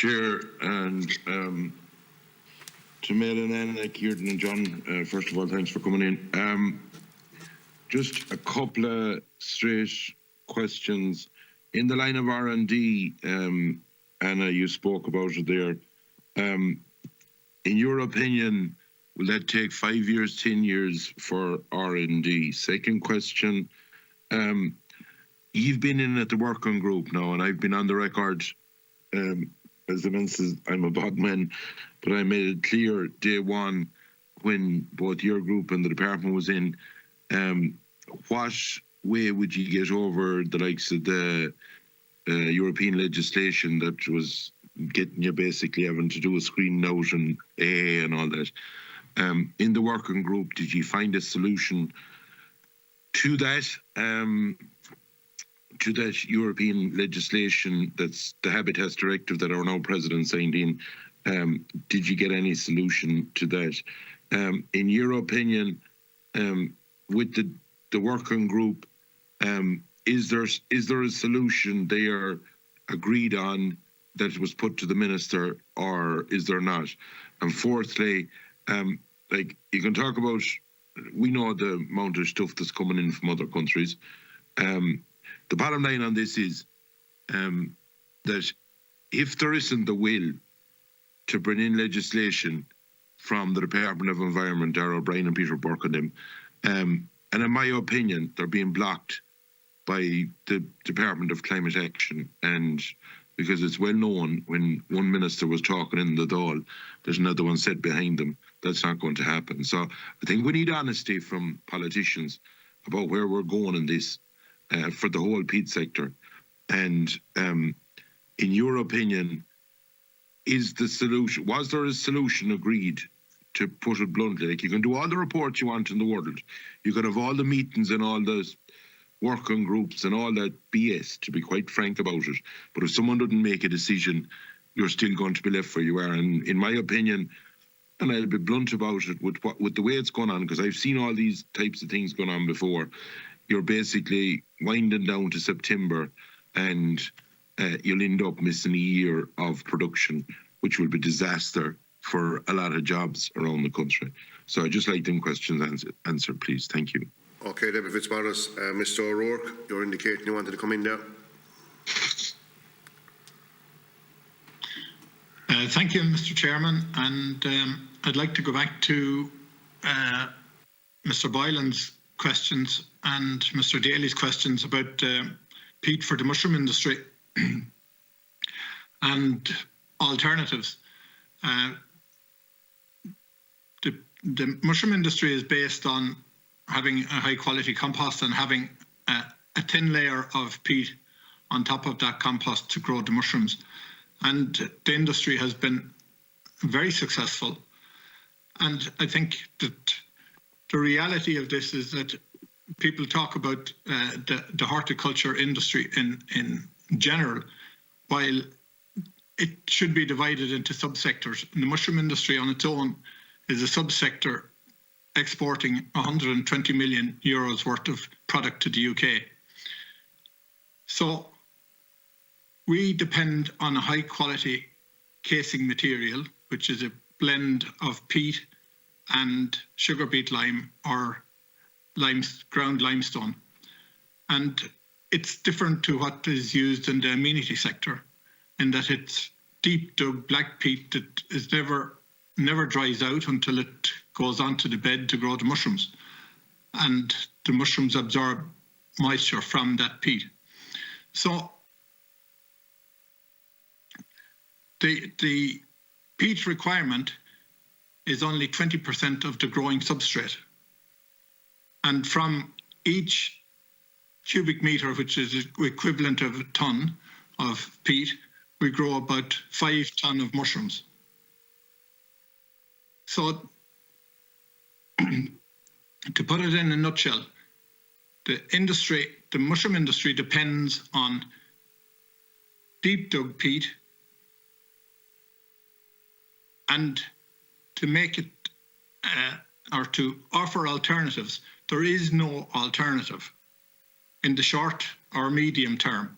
Chair, and to Mail and Anna, Kieran and John, first of all, thanks for coming in. Just a couple of straight questions. In the line of R&D, Anna, you spoke about it there. In your opinion, will that take 5 years, 10 years for R&D? Second question, you've been in at the working group now, and I've been on the record, as the man says, I'm a bad man, but I made it clear day one when both your group and the department was in, what way would you get over the likes of the European legislation that was getting you basically having to do a screen out and AA and all that? In the working group, did you find a solution to that European legislation, that's the Habitats Directive that our now President signed in? Did you get any solution to that? In your opinion, with the working group, is there a solution there agreed on that was put to the minister, or is there not? And fourthly, like, you can talk about, we know the amount of stuff that's coming in from other countries. The bottom line on this is that if there isn't the will to bring in legislation from the Department of Environment, Darrell O'Brien and Peter Burke and them, and in my opinion, they're being blocked by the Department of Climate Action. And because it's well known, when one minister was talking in the Dáil, there's another one said behind them. That's not going to happen. So I think we need honesty from politicians about where we're going in this for the whole peat sector. And in your opinion, was there a solution agreed, to put it bluntly? Like, you can do all the reports you want in the world, you can have all the meetings and all the working groups and all that BS, to be quite frank about it, but if someone doesn't make a decision, you're still going to be left where you are. And in my opinion, and I'll be blunt about it, with the way it's going on, because I've seen all these types of things going on before, you're basically winding down to September, and you'll end up missing a year of production, which will be disaster for a lot of jobs around the country. So I'd just like them questions answered, please. Thank you. Okay, Deputy Fitzmaurice. Mr. O'Rourke, you're indicating you wanted to come in there. Thank you, Mr. Chairman. And I'd like to go back to Mr. Boylan's questions and Mr. Daly's questions about peat for the mushroom industry and alternatives. The mushroom industry is based on having a high quality compost and having a thin layer of peat on top of that compost to grow the mushrooms. And the industry has been very successful. And I think that the reality of this is that people talk about the horticulture industry in general, while it should be divided into subsectors. And the mushroom industry on its own is a subsector exporting 120 million euros worth of product to the UK. So we depend on a high quality casing material, which is a blend of peat and sugar beet lime or ground limestone. And it's different to what is used in the amenity sector, in that it's deep dug black peat that is never dries out until it goes onto the bed to grow the mushrooms. And the mushrooms absorb moisture from that peat. So the peat requirement is only 20% of the growing substrate. And from each cubic metre, which is equivalent of a tonne of peat, we grow about 5 tonnes of mushrooms. So to put it in a nutshell, the mushroom industry depends on deep dug peat, and to make it or to offer alternatives, there is no alternative in the short or medium term.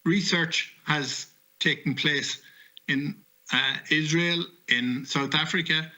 Research has taken place in Israel, in South Africa,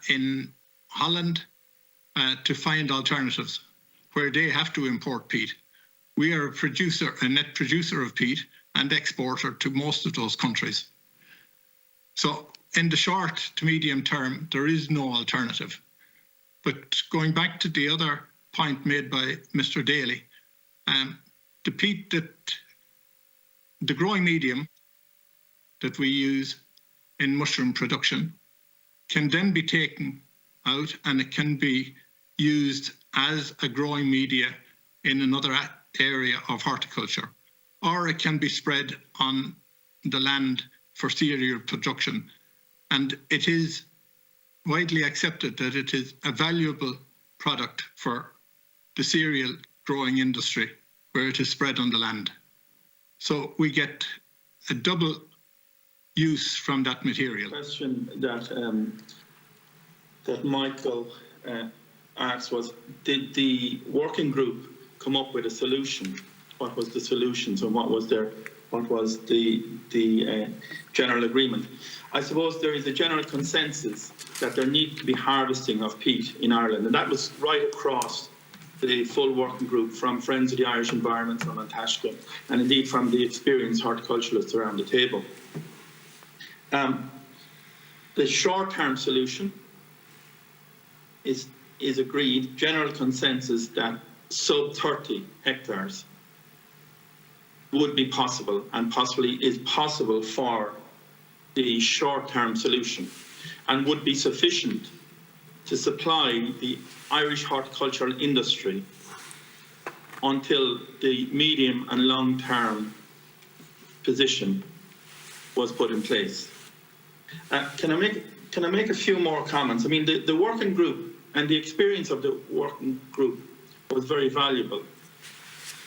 in Holland, to find alternatives where they have to import peat. We are a net producer of peat and exporter to most of those countries. So in the short to medium term, there is no alternative. But going back to the other point made by Mr. Daly, the peat the growing medium that we use in mushroom production can then be taken out and it can be used as a growing media in another area of horticulture, or it can be spread on the land for cereal production. And it is widely accepted that it is a valuable product for the cereal growing industry where it is spread on the land. So we get a double use from that material. Question that Michael asked was, did the working group come up with a solution? What was the solutions and what was the general agreement? I suppose there is a general consensus that there needs to be harvesting of peat in Ireland, and that was right across the full working group, from Friends of the Irish Environment, from Antashka, and indeed from the experienced horticulturalists around the table. The short-term solution is agreed, general consensus, that sub 30 hectares would be possible, and possibly is possible for the short-term solution, and would be sufficient to supply the Irish horticultural industry until the medium and long-term position was put in place. Can I make a few more comments? I mean, the working group and the experience of the working group was very valuable,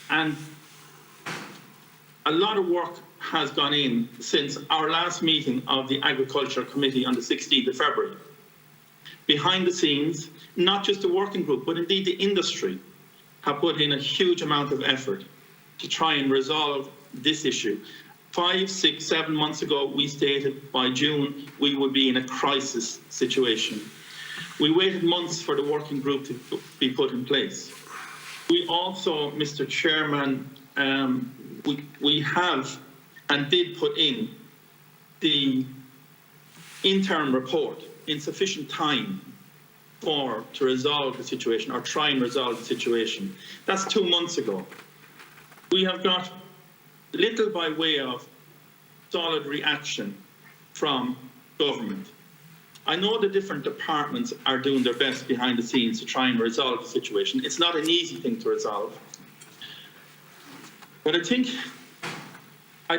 and a lot of work has gone in since our last meeting of the Agriculture Committee on the 16th of February. Behind the scenes, not just the working group, but indeed the industry have put in a huge amount of effort to try and resolve this issue. 5, 6, 7 months ago, we stated by June we would be in a crisis situation. We waited months for the working group to be put in place. We also, Mr. Chairman, we have and did put in the interim report in sufficient time to resolve the situation, or try and resolve the situation. That's 2 months ago. We have got little by way of solid reaction from government. I know the different departments are doing their best behind the scenes to try and resolve the situation. It's not an easy thing to resolve. But I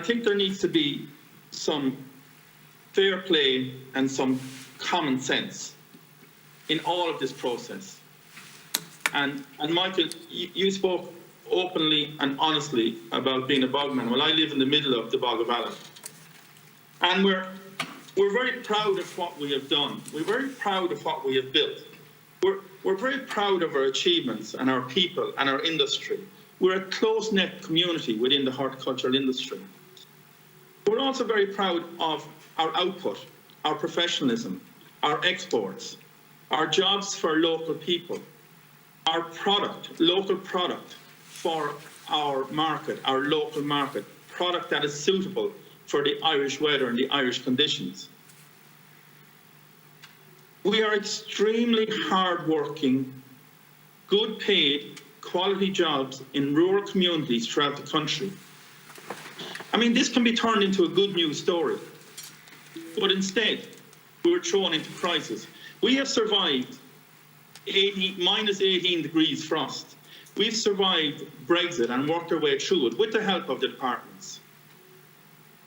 think there needs to be some fair play and some common sense in all of this process. And Michael, you spoke openly and honestly about being a bogman. Well, I live in the middle of the Bog of Allen. And we're very proud of what we have done. We're very proud of what we have built. We're very proud of our achievements and our people and our industry. We're a close-knit community within the horticultural industry. We're also very proud of our output, our professionalism, our exports, our jobs for local people, our product, local product for our market, our local market, product that is suitable for the Irish weather and the Irish conditions. We are extremely hard-working, good paid, quality jobs in rural communities throughout the country. I mean, this can be turned into a good news story, but instead, we were thrown into crisis. We have survived minus 18 degrees frost. We've survived Brexit and worked our way through it with the help of the departments.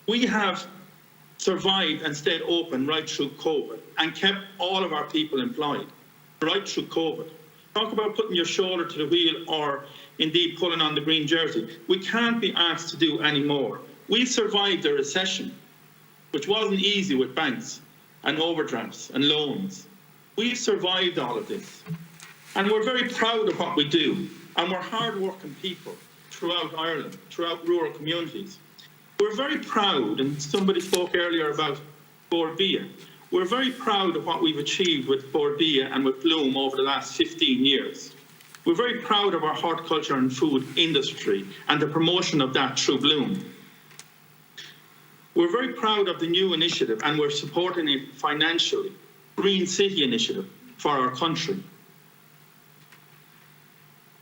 We have survived and stayed open right through COVID and kept all of our people employed right through COVID. Talk about putting your shoulder to the wheel or indeed pulling on the green jersey. We can't be asked to do any more. We survived a recession, which wasn't easy with banks and overdrafts and loans. We've survived all of this. And we're very proud of what we do. And we're hard-working people throughout Ireland, throughout rural communities. We're very proud, and somebody spoke earlier about Bord Bia. We're very proud of what we've achieved with Bord Bia and with Bloom over the last 15 years. We're very proud of our horticulture and food industry and the promotion of that through Bloom. We're very proud of the new initiative, and we're supporting it financially, Green City initiative for our country.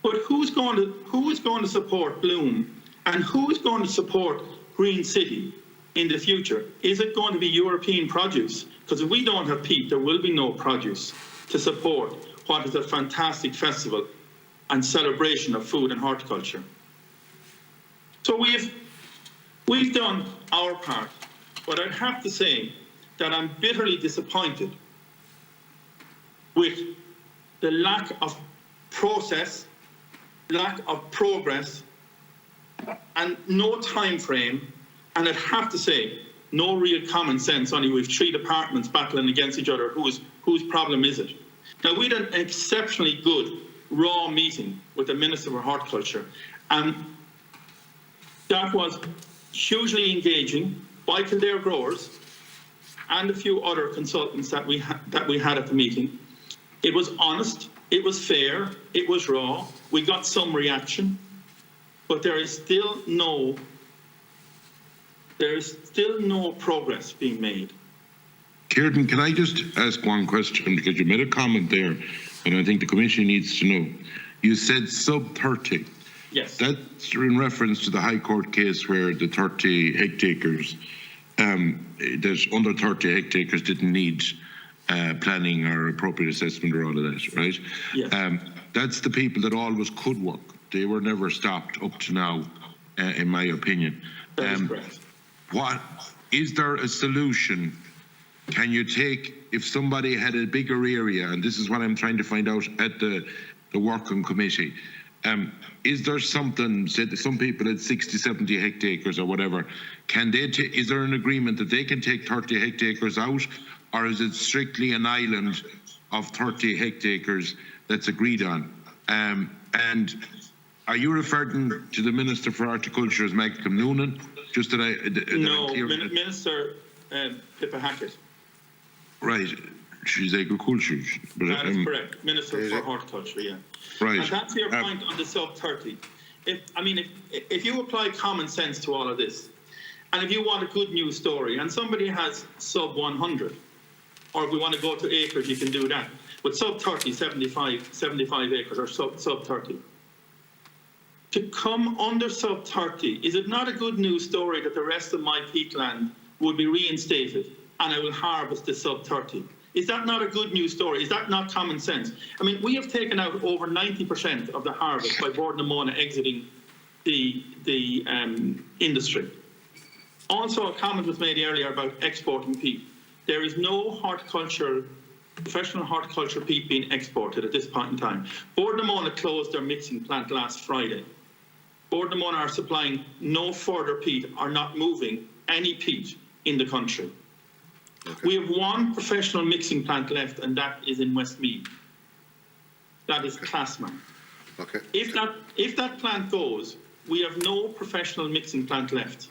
But who's going to support Bloom, and who's going to support Green City in the future? Is it going to be European produce? Because if we don't have peat, there will be no produce to support what is a fantastic festival and celebration of food and horticulture. So we've done our part, but I'd have to say that I'm bitterly disappointed with the lack of process, lack of progress, and no time frame, and I'd have to say no real common sense. Only we've 3 departments battling against each other. Whose problem is it? Now, we had an exceptionally good raw meeting with the Minister for Horticulture, and that was hugely engaging by Kildare growers and a few other consultants that we had at the meeting. It was honest, it was fair, it was raw. We got some reaction, but there is still no progress being made. Kieran, can I just ask one question, because you made a comment there, and I think the commission needs to know. You said sub 30. Yes. That's in reference to the High Court case where the 30 hectares, there's under 30 hectares didn't need planning or appropriate assessment or all of that, right? Yes. That's the people that always could work. They were never stopped up to now, in my opinion. That is correct. What is there a solution? Can you take, if somebody had a bigger area, and this is what I'm trying to find out at the working committee, is there something, say that some people at 60, 70 hectares or whatever, can they is there an agreement that they can take 30 hectares out, or is it strictly an island of 30 hectares that's agreed on? And are you referring to the Minister for Horticulture as Michael Noonan? Just that No, Minister Pippa Hackett. Right, she's agriculture. But, that is correct. Minister for Horticulture, yeah. Right. And that's your point on the sub 30. If you apply common sense to all of this, and if you want a good news story, and somebody has sub 100, or if we want to go to acres, you can do that. But sub 30, 75 acres, or sub 30. To come under sub 30, is it not a good news story that the rest of my peatland would be reinstated and I will harvest the sub 30? Is that not a good news story? Is that not common sense? I mean, we have taken out over 90% of the harvest by Bord na Móna exiting the industry. Also, a comment was made earlier about exporting peat. There is no professional horticulture peat being exported at this point in time. Bord na Móna closed their mixing plant last Friday. Bord na Móna are supplying no further peat, are not moving any peat in the country. Okay. We have one professional mixing plant left, and that is in Westmeath. That is Classman. Okay. If that plant goes, we have no professional mixing plant left.